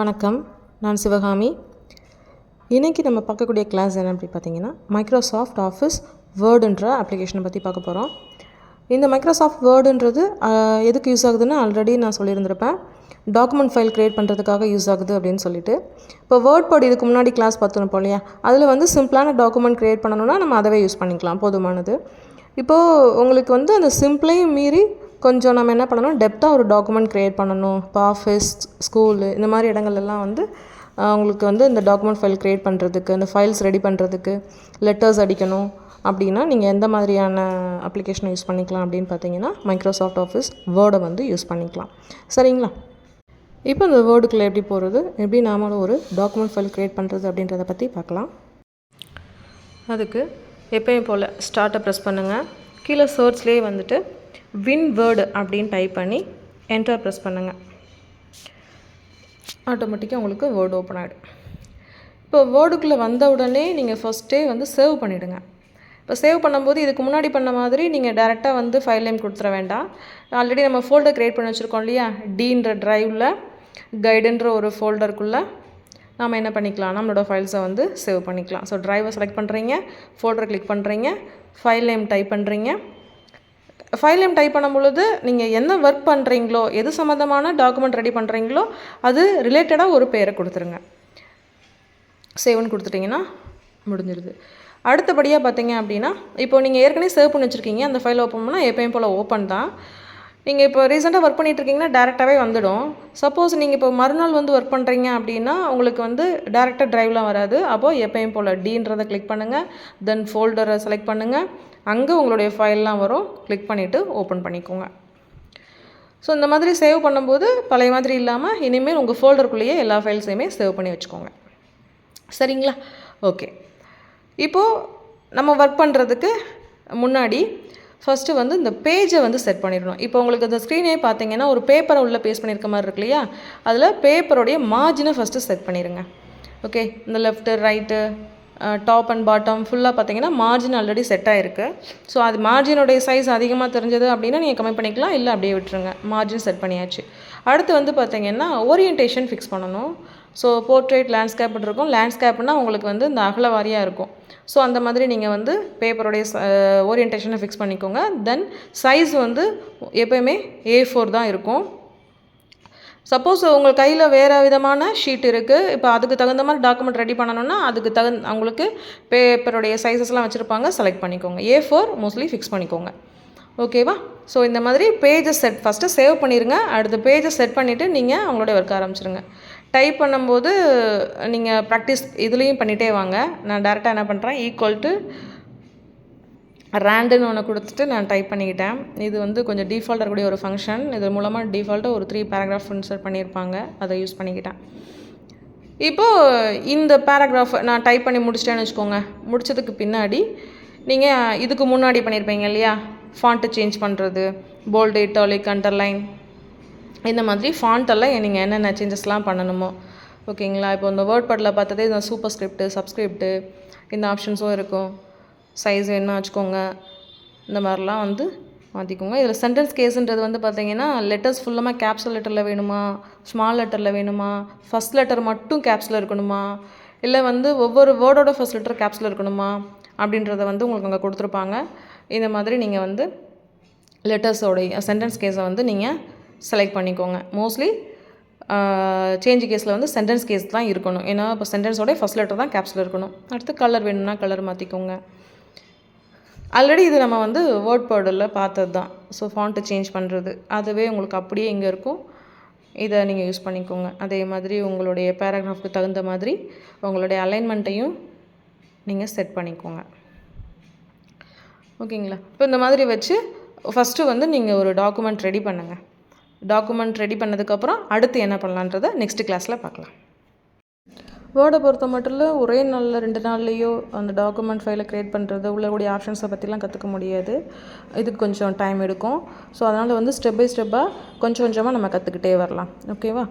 வணக்கம், நான் சிவகாமி. இன்றைக்கி நம்ம பார்க்கக்கூடிய கிளாஸ் என்ன அப்படி பார்த்தீங்கன்னா, மைக்ரோசாஃப்ட் ஆஃபீஸ் வேர்டுன்ற அப்ளிகேஷனை பற்றி பார்க்க போகிறோம். இந்த மைக்ரோசாஃப்ட் வேர்டுன்றது எதுக்கு யூஸ் ஆகுதுன்னு ஆல்ரெடி நான் சொல்லியிருந்திருப்பேன். டாக்குமெண்ட் ஃபைல் க்ரியேட் பண்ணுறதுக்காக யூஸ் ஆகுது அப்படின்னு சொல்லிட்டு. இப்போ வேர்ட் பாடி இதுக்கு முன்னாடி கிளாஸ் பார்த்துருப்போம் இல்லையா, அதில் சிம்பிளான டாக்குமெண்ட் க்ரியேட் பண்ணணுன்னா நம்ம அதவே யூஸ் பண்ணிக்கலாம், போதுமானது. இப்போது உங்களுக்கு அந்த சிம்பிளையும் மீறி கொஞ்சம் நம்ம என்ன பண்ணணும், டெப்த்தாக ஒரு டாக்குமெண்ட் க்ரியேட் பண்ணணும். இப்போ ஆஃபீஸ், ஸ்கூலு இந்த மாதிரி இடங்கள்லாம் உங்களுக்கு இந்த டாக்குமெண்ட் ஃபைல் க்ரியேட் பண்ணுறதுக்கு, அந்த ஃபைல்ஸ் ரெடி பண்ணுறதுக்கு, லெட்டர்ஸ் அடிக்கணும் அப்படின்னா நீங்கள் எந்த மாதிரியான அப்ளிகேஷனை யூஸ் பண்ணிக்கலாம் அப்படின்னு பார்த்தீங்கன்னா, மைக்ரோசாஃப்ட் ஆஃபீஸ் வேர்டை யூஸ் பண்ணிக்கலாம். சரிங்களா? இப்போ இந்த வேர்டுக்குள்ளே எப்படி போகிறது, எப்படி நாமளும் ஒரு டாக்குமெண்ட் ஃபைல் க்ரியேட் பண்ணுறது அப்படின்றத பற்றி பார்க்கலாம். அதுக்கு எப்பயும் போல் ஸ்டார்ட்டை ப்ரெஸ் பண்ணுங்கள். கீழே சர்ச்லேயே வின் வேர்டு அப்படின்னு டைப் பண்ணி என்டர் ப்ரெஸ் பண்ணுங்கள். ஆட்டோமேட்டிக்காக உங்களுக்கு வேர்டு ஓப்பன் ஆகிடும். இப்போ வேர்டுக்குள்ளே வந்த உடனே நீங்கள் ஃபஸ்ட்டே சேவ் பண்ணிவிடுங்க. இப்போ சேவ் பண்ணும்போது இதுக்கு முன்னாடி பண்ண மாதிரி நீங்கள் டேரெக்டாக ஃபைல் நேம் கொடுத்துட வேண்டாம். ஆல்ரெடி நம்ம ஃபோல்டர் க்ரியேட் பண்ணி வச்சுருக்கோம் இல்லையா, டீன்ற ட்ரைவில் கைடுன்ற ஒரு ஃபோல்டருக்குள்ளே நாம் என்ன பண்ணிக்கலாம், நம்மளோட ஃபைல்ஸை சேவ் பண்ணிக்கலாம். ஸோ ட்ரைவை செலக்ட் பண்ணுறீங்க, ஃபோல்டரை கிளிக் பண்ணுறீங்க, ஃபைல் நேம் டைப் பண்ணுறீங்க. ஃபைல் நேம் டைப் பண்ணும் பொழுது நீங்கள் என்ன ஒர்க் பண்ணுறீங்களோ, எது சம்மந்தமான டாக்குமெண்ட் ரெடி பண்ணுறீங்களோ அது ரிலேட்டடாக ஒரு பேரை கொடுத்துருங்க. சேவ்னு கொடுத்துட்டிங்கன்னா முடிஞ்சிடுது. அடுத்தபடியாக பார்த்தீங்க அப்படின்னா, இப்போது நீங்கள் ஏற்கனவே சேவ் பண்ணி வச்சுருக்கீங்க, அந்த ஃபைல் ஓப்பன் பண்ணால் எப்பயும் போல் ஓப்பன் தான். நீங்கள் இப்போ ரீசெண்டாக ஒர்க் பண்ணிகிட்ருக்கீங்கன்னா டேரெக்டாகவே வந்துடும். சப்போஸ் நீங்கள் இப்போ மறுநாள் ஒர்க் பண்ணுறீங்க அப்படின்னா உங்களுக்கு டேரெக்டாக ட்ரைவ்லாம் வராது. அப்போது எப்பயும் போல் டீன்றதை கிளிக் பண்ணுங்கள், தென் ஃபோல்டரை செலக்ட் பண்ணுங்கள், அங்கே உங்களுடைய ஃபைல்லாம் வரும், கிளிக் பண்ணிவிட்டு ஓப்பன் பண்ணிக்கோங்க. ஸோ இந்த மாதிரி சேவ் பண்ணும்போது பழைய மாதிரி இல்லாமல் இனிமேல் உங்கள் ஃபோல்டருக்குள்ளேயே எல்லா ஃபைல்ஸையுமே சேவ் பண்ணி வச்சுக்கோங்க. சரிங்களா? ஓகே. இப்போது நம்ம ஒர்க் பண்ணுறதுக்கு முன்னாடி ஃபஸ்ட்டு இந்த பேஜை செட் பண்ணிடணும். இப்போ உங்களுக்கு அந்த ஸ்க்ரீனே பார்த்தீங்கன்னா ஒரு பேப்பரை உள்ளே பேஸ்ட் பண்ணியிருக்க மாதிரி இருக்கு இல்லையா, அதில் பேப்பருடைய மார்ஜினை ஃபஸ்ட்டு செட் பண்ணிடுங்க. ஓகே, இந்த left right top and bottom ஃபுல்லாக பார்த்தீங்கன்னா மார்ஜின் ஆல்ரெடி செட் ஆகிருக்கு. ஸோ அது மார்ஜினுடைய சைஸ் அதிகமாக தெரிஞ்சது அப்படின்னா நீங்கள் கம்மி பண்ணிக்கலாம், இல்லை அப்படியே விட்டுருங்க. மார்ஜின் செட் பண்ணியாச்சு. அடுத்து பார்த்தீங்கன்னா ஓரியன்டேஷன் ஃபிக்ஸ் பண்ணணும். ஸோ போர்ட்ரேட், லேண்ட்ஸ்கேப் இருக்கும். லேண்ட்ஸ்கேப்னால் உங்களுக்கு இந்த அகல வாரியாக இருக்கும். ஸோ அந்த மாதிரி நீங்கள் பேப்பருடைய ஓரியன்டேஷனை ஃபிக்ஸ் பண்ணிக்கோங்க. தென் சைஸ் எப்போயுமே A4 தான் இருக்கும். சப்போஸ் உங்கள் கையில் வேறு விதமான ஷீட் இருக்குது, இப்போ அதுக்கு தகுந்த மாதிரி டாக்குமெண்ட் ரெடி பண்ணணுன்னா அதுக்கு அவங்களுக்கு பேப்பருடைய சைஸஸ்லாம் வச்சுருப்பாங்க, செலக்ட் பண்ணிக்கோங்க. A4 மோஸ்ட்லி ஃபிக்ஸ் பண்ணிக்கோங்க. ஓகேவா? ஸோ இந்த மாதிரி பேஜை ஃபஸ்ட்டு சேவ் பண்ணிடுங்க. அடுத்த பேஜை செட் பண்ணிவிட்டு நீங்கள் அவங்களுடைய ஒர்க் ஆரம்பிச்சிருங்க. டைப் பண்ணும்போது நீங்கள் ப்ராக்டிஸ் இதுலேயும் பண்ணிகிட்டே வாங்க. நான் டேரெக்டாக என்ன பண்ணுறேன், ஈக்குவல் டு ரேண்டுன்னு ஒன்று கொடுத்துட்டு நான் டைப் பண்ணிக்கிட்டேன். இது கொஞ்சம் டிஃபால்ட்டாக இருக்கக்கூடிய ஒரு ஃபங்க்ஷன். இது மூலமாக டிஃபால்ட்டாக ஒரு 3 பேராகிராஃப் இன்சர்ட் பண்ணியிருப்பாங்க, அதை யூஸ் பண்ணிக்கிட்டேன். இப்போது இந்த பேராகிராஃப் நான் டைப் பண்ணி முடிச்சிட்டேன்னு வச்சுக்கோங்க. முடித்ததுக்கு பின்னாடி நீங்கள் இதுக்கு முன்னாடி பண்ணியிருப்பீங்க இல்லையா, ஃபாண்ட்டு சேஞ்ச் பண்ணுறது, போல்டு, இட்டாலிக், அண்டர்லைன், இந்த மாதிரி ஃபாண்ட்டெல்லாம் நீங்கள் என்னென்ன சேஞ்சஸ்லாம் பண்ணணுமோ. ஓகேங்களா? இப்போ இந்த வேர்ட் பாடில் பார்த்ததே இந்த சூப்பர் ஸ்கிரிப்ட்டு, சப்ஸ்கிரிப்ட்டு இந்த ஆப்ஷன்ஸும் இருக்கும். சைஸ் வேணும்னா வச்சுக்கோங்க. இந்த மாதிரிலாம் மாற்றிக்கோங்க. இதில் சென்டென்ஸ் கேஸுன்றது பார்த்தீங்கன்னா லெட்டர்ஸ் ஃபுல்லாக கேப்சல் லெட்டரில் வேணுமா, ஸ்மால் லெட்டரில் வேணுமா, ஃபஸ்ட் லெட்டர் மட்டும் கேப்ஸில் இருக்கணுமா, இல்லை ஒவ்வொரு வேர்டோட ஃபஸ்ட் லெட்டர் கேப்ஸில் இருக்கணுமா அப்படின்றத உங்களுக்கு அங்கே கொடுத்துருப்பாங்க. இந்த மாதிரி நீங்கள் லெட்டர்ஸோடைய சென்டென்ஸ் கேஸை நீங்கள் செலக்ட் பண்ணிக்கோங்க. மோஸ்ட்லி சேஞ்ச் கேஸில் சென்டென்ஸ் கேஸ் தான் இருக்கணும். ஏன்னா இப்போ சென்டென்ஸோடைய ஃபஸ்ட் லெட்டர் தான் கேப்ஸில் இருக்கணும். அடுத்து கலர் வேணும்னா கலர் மாற்றிக்கோங்க. ஆல்ரெடி இது நம்ம வேர்ட் பாடில் பார்த்தது தான். ஸோ ஃபாண்ட்டு சேஞ்ச் பண்ணுறது அதுவே உங்களுக்கு அப்படியே இங்கே இருக்கும். இதை நீங்கள் யூஸ் பண்ணிக்கோங்க. அதே மாதிரி உங்களுடைய பேராகிராஃப்க்கு தகுந்த மாதிரி உங்களுடைய அலைன்மெண்ட்டையும் நீங்கள் செட் பண்ணிக்கோங்க. ஓகேங்களா? இப்போ இந்த மாதிரி வச்சு ஃபஸ்ட்டு நீங்கள் ஒரு டாக்குமெண்ட் ரெடி பண்ணுங்கள். டாக்குமெண்ட் ரெடி பண்ணதுக்கப்புறம் அடுத்து என்ன பண்ணலான்றதை நெக்ஸ்ட் கிளாஸில் பார்க்கலாம். வேர்டை பொறுத்த மட்டும் இல்லை, ஒரே நாளில் 2 நாள்லேயோ அந்த டாக்குமெண்ட் ஃபைலை க்ரியேட் பண்ணுறது, உள்ளக்கூடிய ஆப்ஷன்ஸை பற்றிலாம் கற்றுக்க முடியாது. இதுக்கு கொஞ்சம் டைம் எடுக்கும். ஸோ அதனால் ஸ்டெப் பை ஸ்டெப்பாக கொஞ்சம் கொஞ்சமாக நம்ம கற்றுக்கிட்டே வரலாம். ஓகேவா?